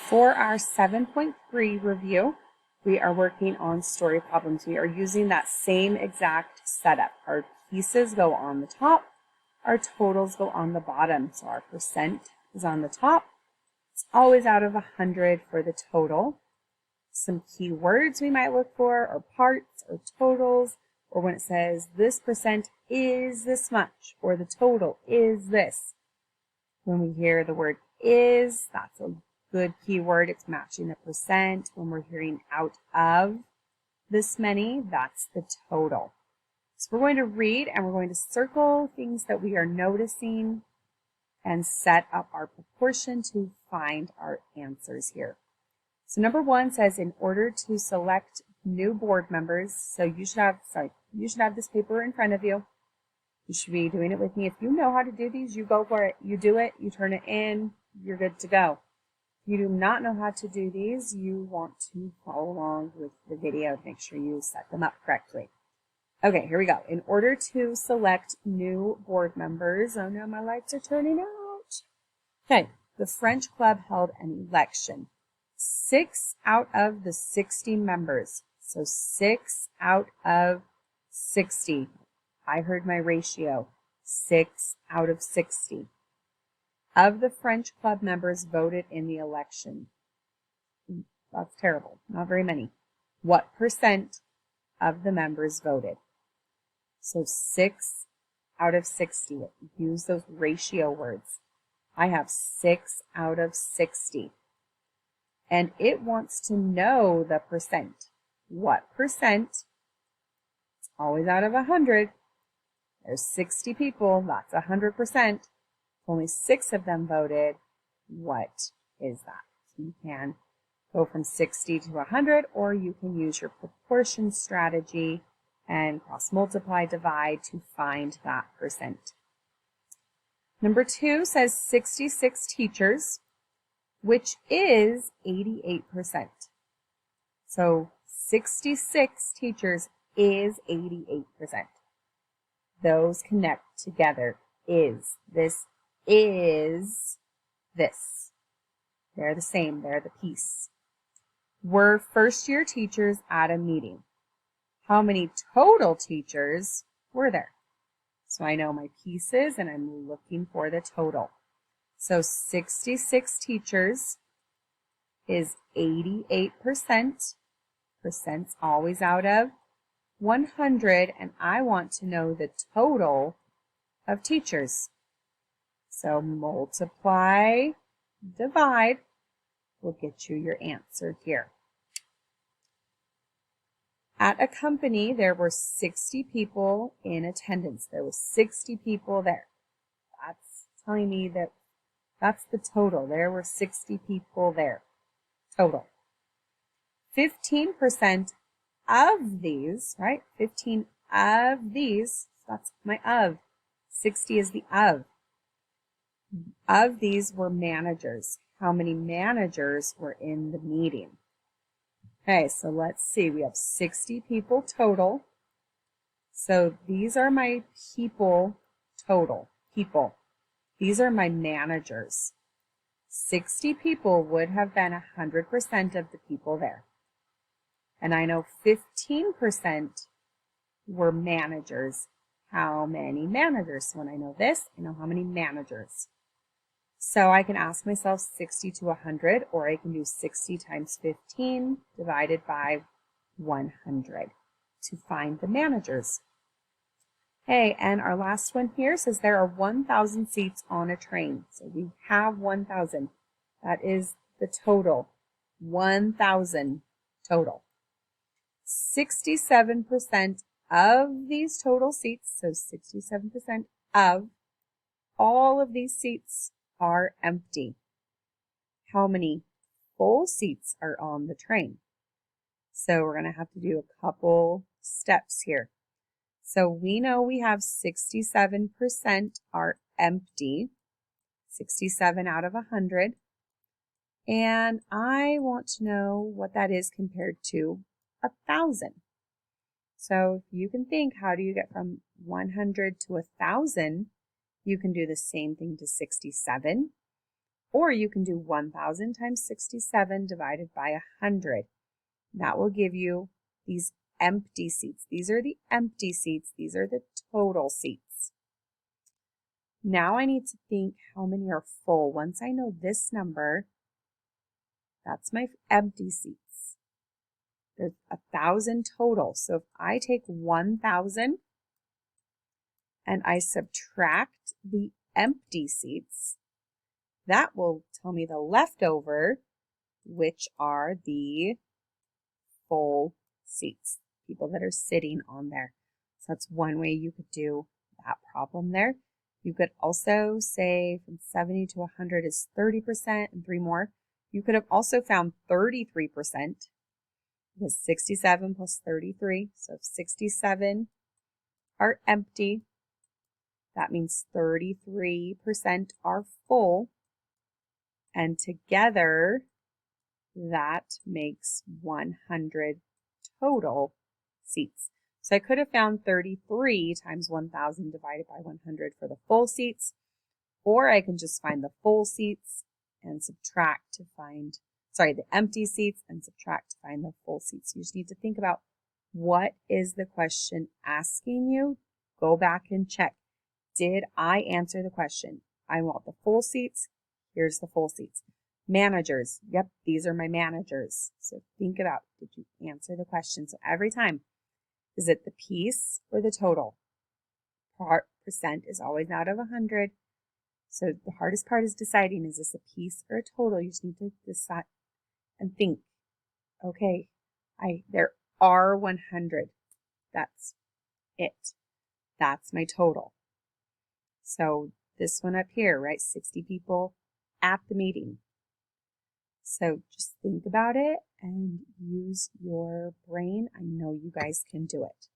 For our 7.3 review, we are working on story problems. We are using that same exact setup. Our pieces go on the top, our totals go on the bottom. So our percent is on the top. It's always out of 100 for the total. Some key words we might look for are parts or totals, or when it says this percent is this much, or the total is this. When we hear the word is, that's a good keyword. It's matching the percent. When we're hearing out of this many, that's the total. So we're going to read and we're going to circle things that we are noticing and set up our proportion to find our answers here. So number 1 says, in order to select new board members, so you should have this paper in front of you. You should be doing it with me. If you know how to do these, you go for it. You do it, you turn it in, you're good to go. If you do not know how to do these, you want to follow along with the video to make sure you set them up correctly. Okay, here we go. In order to select new board members, oh no, my lights are turning out. Okay, the French Club held an election. 6 out of the 60 members, so 6 out of 60. I heard my ratio, 6 out of 60. Of the French Club members voted in the election. That's terrible, not very many. What percent of the members voted? So 6 out of 60. Use those ratio words. I have 6 out of 60. And it wants to know the percent. What percent? It's always out of 100. There's 60 people, that's 100%. Only 6 of them voted. What is that? So you can go from 60 to 100, or you can use your proportion strategy and cross multiply, divide to find that percent. Number 2 says 66 teachers, which is 88%. So 66 teachers is 88%. Those connect together. Is. This is this. They're the same. They're the piece. Were first-year teachers at a meeting? How many total teachers were there? So I know my pieces and I'm looking for the total. So 66 teachers is 88%. Percent's always out of 100, and I want to know the total of teachers. So multiply, divide will get you your answer here. At a company, there were 60 people in attendance. There were 60 people there. That's telling me that that's the total. There were 60 people there. Total. 15% of these, right? 15 of these, that's my of. 60 is the of. Of these were managers. How many managers were in the meeting? Okay, so let's see. We have 60 people total. So these are my people total. People. These are my managers. 60 people would have been 100% of the people there. And I know 15% were managers. How many managers? So when I know this, I know how many managers. So I can ask myself 60 to 100, or I can do 60 times 15 divided by 100 to find the managers. Okay, and our last one here says there are 1,000 seats on a train. So we have 1,000. That is the total. 1,000 total. 67% of these total seats, so 67% of all of these seats are empty. How many full seats are on the train? So we're going to have to do a couple steps here. So we know we have 67% are empty, 67 out of 100. And I want to know what that is compared to 1,000. So if you can think, how do you get from 100 to 1,000? You can do the same thing to 67. Or you can do 1,000 times 67 divided by 100. That will give you these empty seats. These are the empty seats. These are the total seats. Now I need to think how many are full. Once I know this number, that's my empty seats. There's 1,000 total. So if I take 1,000 and I subtract the empty seats, that will tell me the leftover, which are the full seats, people that are sitting on there. So that's one way you could do that problem there. You could also say from 70 to 100 is 30% and 3 more. You could have also found 33% because 67 plus 33. So if 67 are empty, that means 33% are full. And together, that makes 100 total seats. So I could have found 33 times 1,000 divided by 100 for the full seats, or I can just find the full seats and subtract to find, the empty seats and subtract to find the full seats. You just need to think about what is the question asking you. Go back and check. Did I answer the question? I want the full seats. Here's the full seats. Managers. Yep, these are my managers. So think about, did you answer the question? So every time, is it the piece or the total? Percent is always out of 100. So the hardest part is deciding, is this a piece or a total? You just need to decide and think, okay, there are 100. That's it. That's my total. So this one up here, right? 60 people at the meeting. So just think about it and use your brain. I know you guys can do it.